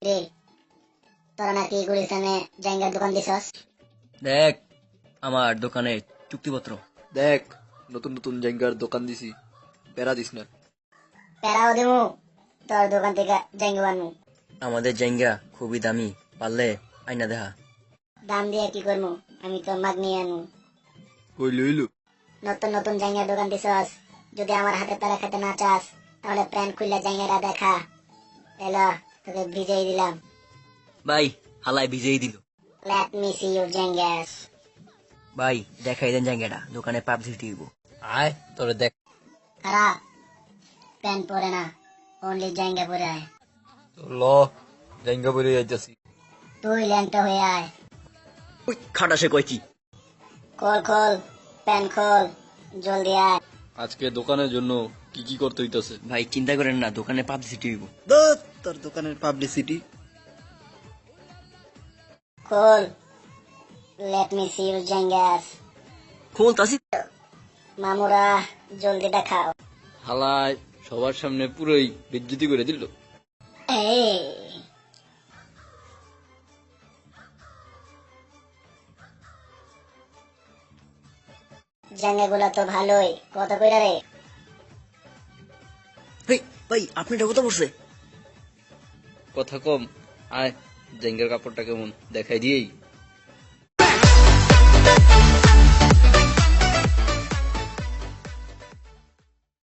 রে তোরা নাকি গুলিস্তানে জায়গার দোকান দিছস? দেখ আমার দোকানে চুক্তিপত্র। দেখ নতুন নতুন জায়গার দোকান দিছি, প্যারা দিস না। প্যারাও দেবো, তোর দোকান থেকে জায়গা বানবো। আমাদের জায়গা খুবই দামি, পারলে আইনা দেখা। দাম দিয়ে কি করবো, আমি তো মাগ নিয়ে আনবো। হইলো হইলো। নতুন নতুন জায়গার দোকান দিছস, যদি আমার হাতে প্যারা খেতে না চাস তাহলে প্যান্ট খুললে জায়গাটা দেখা। এলো তোকে ভিজেই দিলাম। ভাই হালাই ভিজেই দিল। লেট মি সি ইউর জাঙ্গাস। ভাই দেখাই দেন জায়গাটা, দোকানে পাবলিসিটি দিব। আয় তোরে দেখ। খারাপ প্যান্ট পরে না, অনলি জাঙ্গা পরে আয়। ল জায়গা বলে যাইতাছি। তুই ল্যাংটা হয়ে আয়। ওই খাটাসে কয়ছি। খোল খোল, প্যান্ট খোল, জলদি আয়। আজকে দোকানের জন্য কি কি করতে হইতাছে? ভাই চিন্তা করেন না, দোকানে পাবলিসিটি দিব। তোর দোকানের পাবলিসিটি। খোল, লেট মি সি ইউর জাঙ্গাস। খুলতাছি। মামুরা জলদি দেখাও। হালায় সবার সামনে পুরোই বেজ্জতি করে দিল। এই জাঙ্গাগুলো তো ভালোই, কত কইরা রে? হেই ভাই আপনি এটা কথা বলছে। কথা কম, আয় জায়গার কাপড়টা কেমন দেখাই দিয়েই।